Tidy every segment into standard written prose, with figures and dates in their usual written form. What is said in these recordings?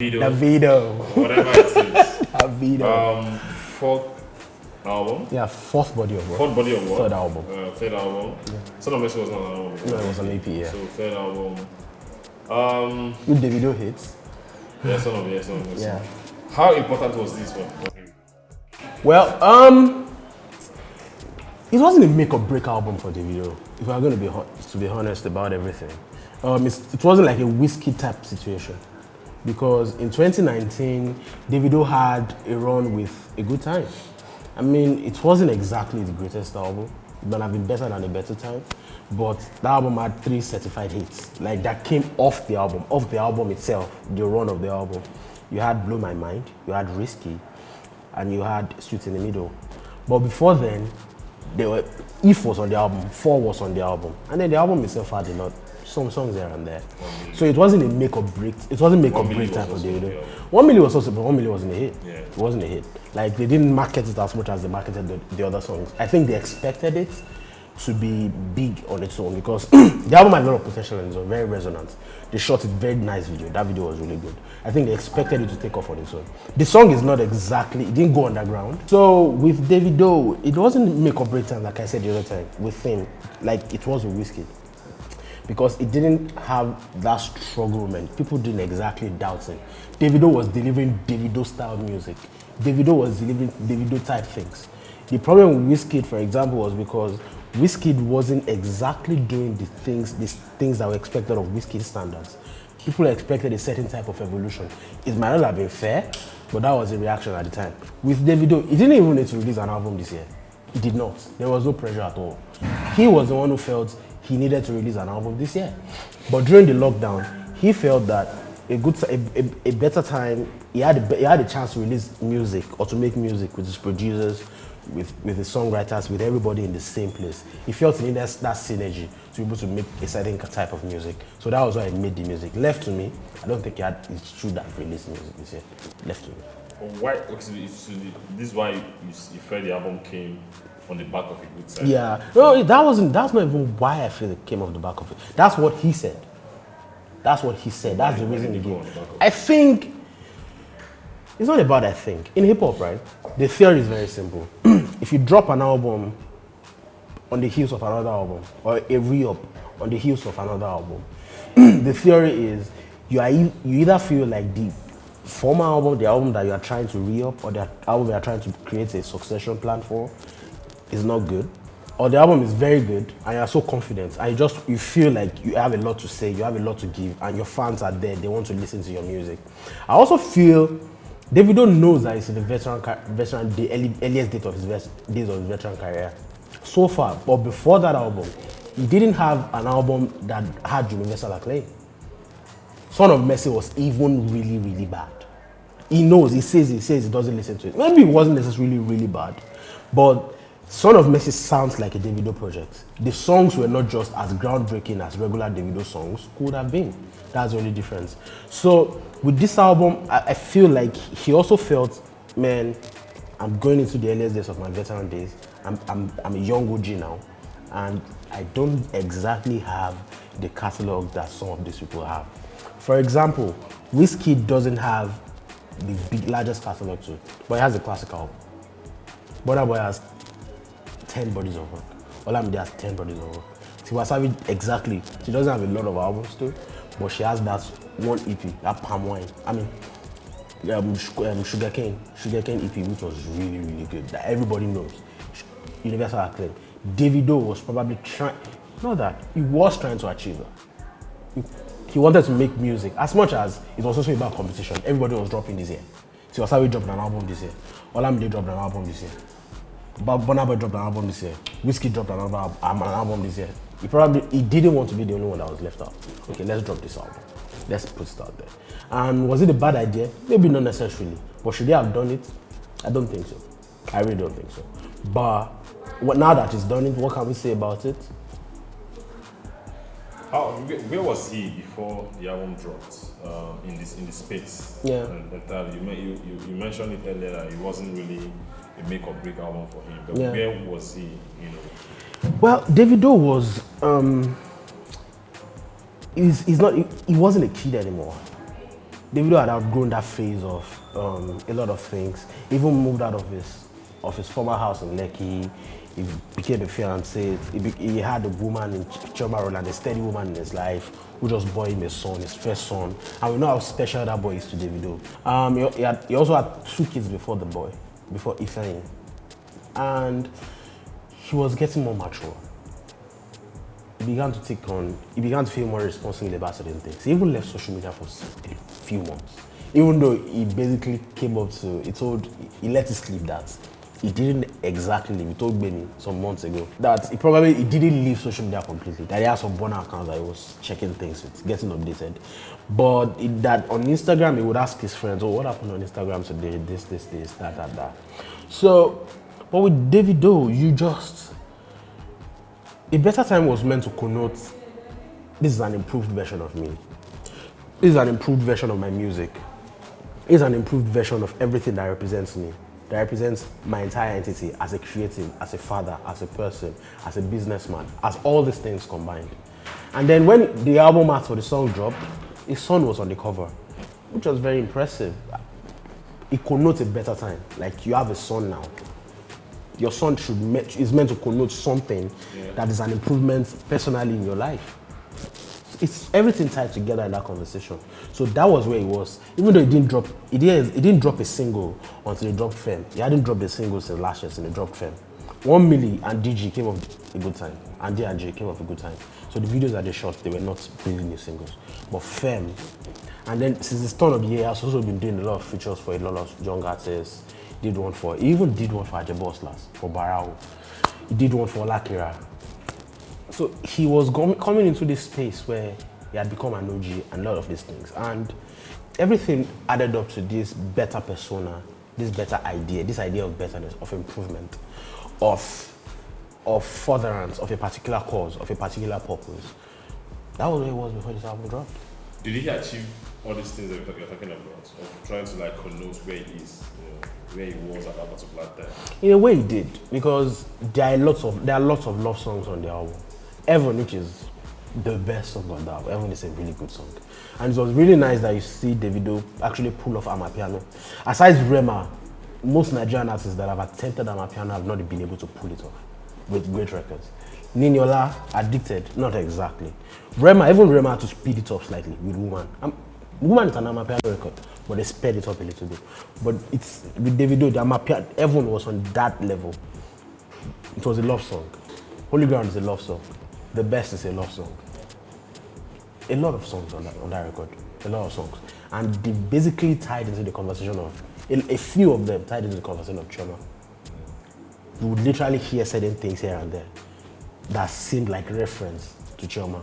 Davido. Whatever it is. Davido. Fourth album. Yeah, fourth body of work. Fourth body of work. Third album. Third album. Yeah. Son of Messi was not an album. No, it was an EP, yeah. So third album. With Davido hits. Yeah, Son of Messi. Yeah. How important was this one for him? Well, it wasn't a make or break album for Davido. If we're going to be honest about everything, it wasn't like a whiskey type situation, because in 2019, Davido had a run with A Good Time. I mean, it wasn't exactly the greatest album. It might have been better than A Better Time, but that album had 3 certified hits. Like, that came off the album itself, the run of the album. You had Blow My Mind, you had Risky, and you had Sweet in the Middle. But before then, If was on the album, 4 was on the album, and then the album itself had some songs there and there. So it wasn't a make or break. It wasn't make or break time for Davido. 1 million was also, but 1 million wasn't a hit. Yeah. It wasn't a hit. Like, they didn't market it as much as they marketed the other songs. I think they expected it to be big on its own, because the album had a lot of potential and it was very resonant. They shot a very nice video. That video was really good. I think they expected it to take off on its own. The song is not exactly, it didn't go underground. So with Davido, it wasn't make or break time, like I said the other time, with him, like it was with Whiskey. Because it didn't have that struggle moment. People didn't exactly doubt him. Davido was delivering Davido style music. Davido was delivering Davido type things. The problem with Wizkid, for example, was because Wizkid wasn't exactly doing these things that were expected of Wizkid standards. People expected a certain type of evolution. It might not have been fair, but that was the reaction at the time. With Davido, he didn't even need to release an album this year. He did not. There was no pressure at all. He was the one who felt he needed to release an album this year. But during the lockdown, he felt that a better time, he had a chance to release music or to make music with his producers, with the songwriters, with everybody in the same place. He felt he needed that synergy to be able to make a certain type of music. So that was why he made the music. Left to me, I don't think it should have released music this year. Left to me. Why? This is why you felt the album came on the back of A Good Time. Yeah, no, that's not even why I feel it came off the back of it. That's what he said. That's what he said. That's the reason he gave. I think it's not about I think. In hip hop, right? The theory is very simple. If you drop an album on the heels of another album, or a re-up on the heels of another album, the theory is you either feel like the former album, the album that you are trying to re-up, or the album you are trying to create a succession plan for, is not good, or the album is very good and you are so confident and you feel like you have a lot to say, you have a lot to give, and your fans are there, they want to listen to your music. I also feel Davido knows that he's in the earliest days of his veteran career so far, but before that album, he didn't have an album that had universal acclaim. Son of Messi was even really, really bad. He knows, he says he doesn't listen to it. Maybe it wasn't necessarily really bad, but Son of Messi sounds like a Davido project. The songs were not just as groundbreaking as regular Davido songs could have been. That's the only difference. So with this album, I feel like he also felt, man, I'm going into the earliest days of my veteran days. I'm a young OG now, and I don't exactly have the catalog that some of these people have. For example, Wizkid doesn't have the largest catalog too, but he has a classic album. Burna Boy has 10 bodies of work. Olamide has 10 bodies of work. Tiwa Savage, exactly. She doesn't have a lot of albums too, but she has that one EP, that Palm Wine. I mean, Sugarcane EP, which was really, really good, that everybody knows. Universal acclaim. Davido was probably he was trying to achieve that. He wanted to make music, as much as it was also about competition. Everybody was dropping this year. Tiwa Savage dropped an album this year. Olamide dropped an album this year. Burna Boy dropped an album this year. Wizkid dropped an album this year. He didn't want to be the only one that was left out. Okay, let's drop this album. Let's put it out there. And was it a bad idea? Maybe not necessarily. But should they have done it? I don't think so. I really don't think so. But now that he's done it, what can we say about it? Where was he before the album dropped in this space? Yeah. You mentioned it earlier that it wasn't really a make or break album for him. But yeah. Where was he? Well, Davido was he wasn't a kid anymore. Davido had outgrown that phase of a lot of things. He even moved out of his former house in Lekki. He became a fiancé. He had a woman in Chioma Roland, a steady woman in his life, who just bore him a son, his first son. And we know how special that boy is to Davido. He also had 2 kids before the boy, before Ifeanyi. And he was getting more mature. He began to feel more responsible about certain things. He even left social media for a few months. Even though he basically came up to, he let it slip that he didn't exactly leave. He told Benny some months ago that he didn't leave social media completely. That he had some burner accounts that he was checking things with, getting updated. But that on Instagram, he would ask his friends, oh, what happened on Instagram today? This, that. So, but with Davido, a better time was meant to connote, this is an improved version of me. This is an improved version of my music. This is an improved version of everything that represents me, that represents my entire entity as a creative, as a father, as a person, as a businessman, as all these things combined. And then when the album art for the song dropped, his son was on the cover, which was very impressive. It connotes a better time. Like, you have a son now. Your son is meant to connote something that is an improvement personally in your life. It's everything tied together in that conversation. So that was where he was. Even though he didn't drop a single until he dropped Femme. He hadn't dropped a single since last year, since he dropped Femme. 1 Milli and DG came off a good time. And D&J came off a good time. So the videos that they shot, they were not really new singles. But Femme, and then since the start of the year, he has also been doing a lot of features for a lot of young artists. He even did one for Allstars, for Barao. He did one for Lakira. So he was coming into this space where he had become an OG and a lot of these things. And everything added up to this better persona, this better idea, this idea of betterness, of improvement, of furtherance of a particular cause, of a particular purpose. That was where he was before this album dropped. Did he achieve all these things that you're talking about, of trying to like connote where he is, where he was at that particular time? In a way, he did, because there are lots of love songs on the album. Heaven, which is the best song on the album. Heaven is a really good song, and it was really nice that you see Davido actually pull off Amapiano. Aside Rema, most Nigerian artists that have attempted Amapiano have not been able to pull it off with great records. Niniola, Addicted, not exactly. Rema had to speed it up slightly with Woman. Woman is an Amapiano record, but they sped it up a little bit. But it's with Davido, the Amapiano, everyone was on that level. It was a love song. Holy Ground is a love song. The Best is a love song. A lot of songs on that record. A lot of songs. And they basically tied into the conversation of, a few of them tied into the conversation of Chioma. You would literally hear certain things here and there that seemed like reference to Chioma.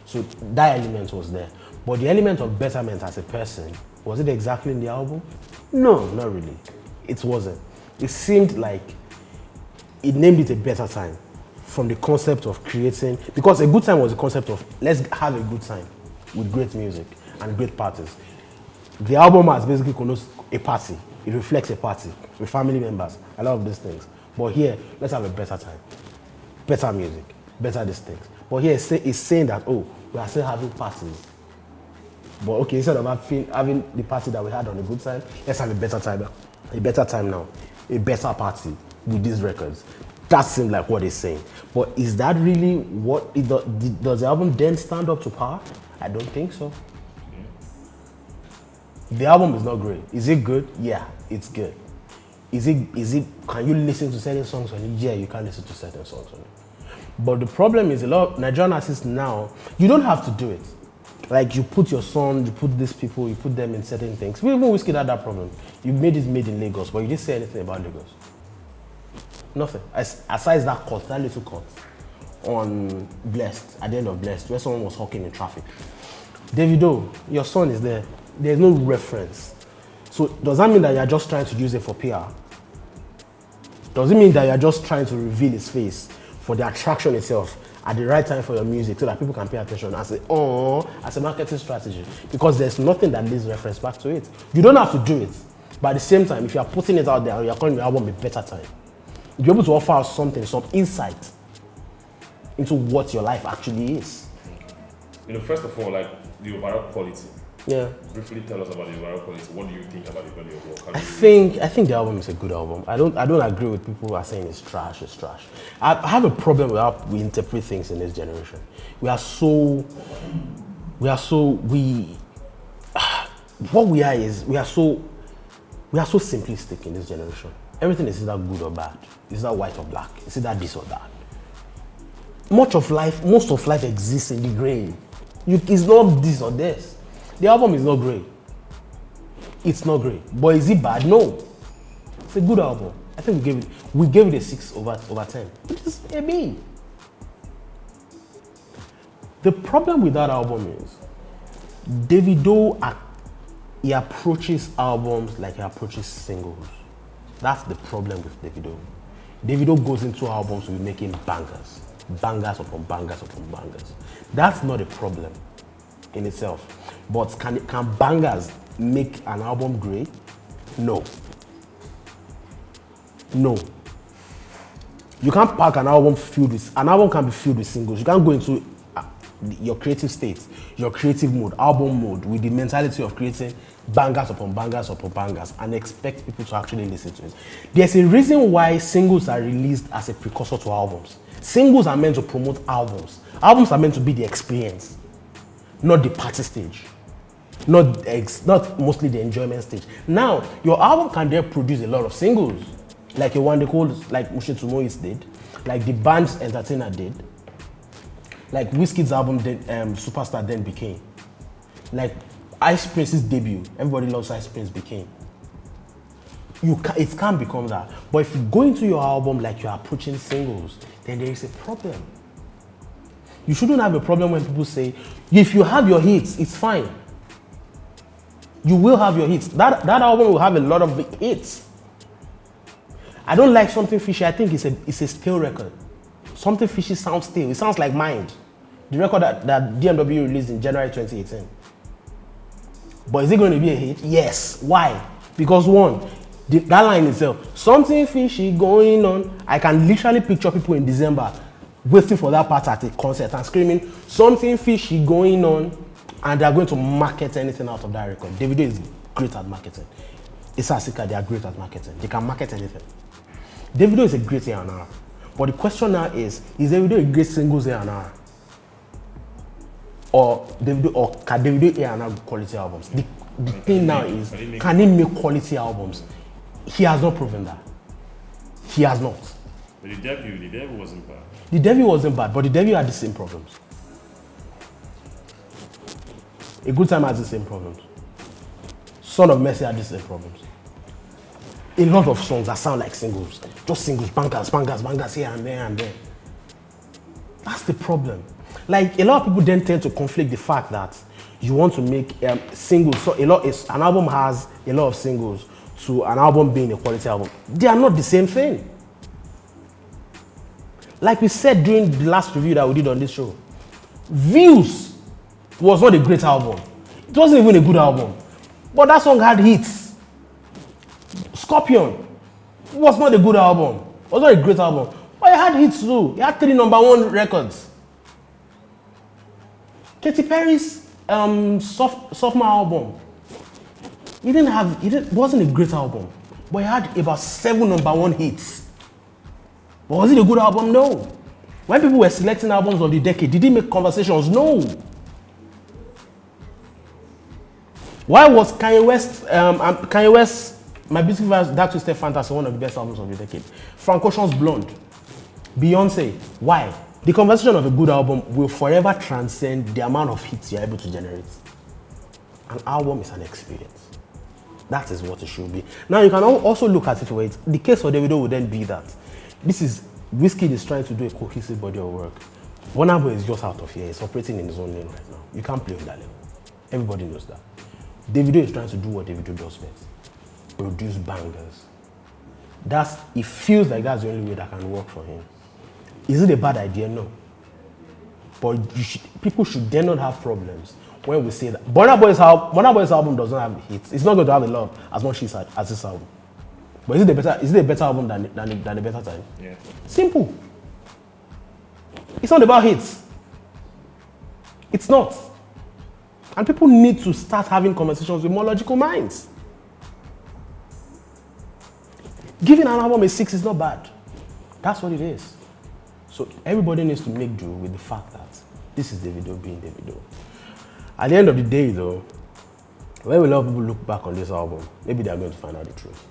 So that element was there. But the element of betterment as a person, was it exactly in the album? No, not really. It wasn't. It seemed like it named it a better time from the concept of creating, because a good time was the concept of let's have a good time with great music and great parties. The album has basically connotes a party. It reflects a party with family members, a lot of these things. But here, let's have a better time. Better music, better these things. But here it's saying that, oh, we are still having parties. But okay, instead of having the party that we had on a good time, let's have a better time now. A better time now. A better party with these records. That seemed like what he's saying. But is that really what, does the album then stand up to par? I don't think so. The album is not great. Is it good? Yeah, it's good. Can you listen to certain songs on it? Yeah, you can listen to certain songs on it. But the problem is a lot of Nigerian artists now, you don't have to do it. Like you put your son, you put these people, you put them in certain things. Even Wizkid had that problem. You made it made in Lagos, but you didn't say anything about Lagos. Nothing. Aside that little cut on Blessed, at the end of Blessed, where someone was hawking in traffic. Davido, your son is there. There's no reference. So does that mean that you're just trying to use it for PR? Does it mean that you're just trying to reveal his face for the attraction itself at the right time for your music so that people can pay attention and say, oh, as a marketing strategy? Because there's nothing that leads reference back to it. You don't have to do it. But at the same time, if you're putting it out there and you're calling your album a better time, you're able to offer us something, some insight into what your life actually is. First of all, like the overall quality. Yeah. Briefly tell us about the overall quality. What do you think about the body of work? I think the album is a good album. I don't agree with people who are saying it's trash. It's trash. I have a problem with how we interpret things in this generation. What we are is we are so simplistic in this generation. Everything is either good or bad. It's either white or black. It's either this or that. Most of life exists in the gray. It's not this or this. The album is not great. It's not great. But is it bad? No. It's a good album. I think we gave it a 6 over 10. It is a B. The problem with that album is Davido, he approaches albums like he approaches singles. That's the problem with Davido. Davido goes into albums to be making bangers. Bangers upon bangers upon bangers. That's not a problem in itself. But can bangers make an album great? No. No. You can't pack an album can be filled with singles. You can't go into your creative state, your creative mode, album mode, with the mentality of creating bangers upon bangers upon bangers and expect people to actually listen to it. There's a reason why singles are released as a precursor to albums. Singles are meant to promote albums. Albums are meant to be the experience, not the party stage, not mostly the enjoyment stage. Now, your album can then produce a lot of singles, like a one they called, like Mushin Tumois did, like the band's Entertainer did, like Wizkid's album then, Superstar then became, like Ice Prince's debut, Everybody Loves Ice Prince became. It can become that. But if you go into your album like you're approaching singles, then there is a problem. You shouldn't have a problem when people say, if you have your hits, it's fine. You will have your hits. That album will have a lot of hits. I don't like Something Fishy. I think it's a stale record. Something Fishy sounds stale. It sounds like Mind, the record that DMW released in January 2018. But is it going to be a hit? Yes. Why? Because one, that line itself, something fishy going on. I can literally picture people in December waiting for that part at a concert and screaming, something fishy going on, and they're going to market anything out of that record. Davido is great at marketing. Issa Asika, they are great at marketing. They can market anything. Davido is a great A&R. But the question now is Davido a great singles A&R? Or can Davido A&R quality albums? The thing now is, can he make quality albums? He has not proven that. He has not. But the debut wasn't bad. The debut wasn't bad, but the debut had the same problems. A Good Time has the same problems. Son of Mercy had the same problems. A lot of songs that sound like singles. Just singles, bangers, bangers, bangers here and there and there. That's the problem. Like, a lot of people then tend to conflict the fact that you want to make singles. So an album has a lot of singles to an album being a quality album. They are not the same thing. Like we said during the last review that we did on this show, Views was not a great album. It wasn't even a good album. But that song had hits. Scorpion was not a good album. It was not a great album. But it had hits too. It had 3 #1 records. Katy Perry's sophomore album, it wasn't a great album, but it had about 7 #1 hits. But was it a good album? No. When people were selecting albums of the decade, did it make conversations? No. Why was Kanye West, My Beautiful Dark Twisted Fantasy, one of the best albums of the decade? Frank Ocean's Blonde, Beyonce. Why? The conversation of a good album will forever transcend the amount of hits you're able to generate. An album is an experience. That is what it should be. Now you can also look at it where the case for Davido would then be that Wizkid is trying to do a cohesive body of work. Burna Boy is just out of here. He's operating in his own lane right now. You can't play on that level. Everybody knows that. Davido is trying to do what Davido does best. Produce bangers. It feels like that's the only way that can work for him. Is it a bad idea? No. But people should then not have problems when we say that. Burna Boy's album does not have hits. It's not going to have a lot as much hits as this album. But is it a better album than a Better Time? Yeah. Simple. It's not about hits. It's not. And people need to start having conversations with more logical minds. Giving an album a 6 is not bad. That's what it is. So everybody needs to make do with the fact that this is Davido being Davido. At the end of the day though, when a lot of people look back on this album, maybe they're going to find out the truth.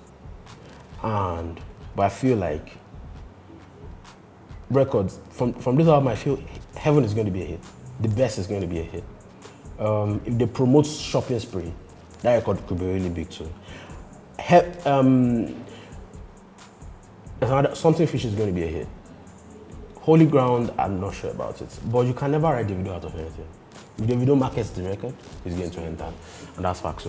But I feel like records, from this album, I feel Heaven is going to be a hit. The Best is going to be a hit. If they promote Shopping Spree, that record could be really big too. Something Fish is going to be a hit. Holy Ground, I'm not sure about it. But you can never write Davido out of anything. If Davido markets the record, he's going to enter. And that's facts.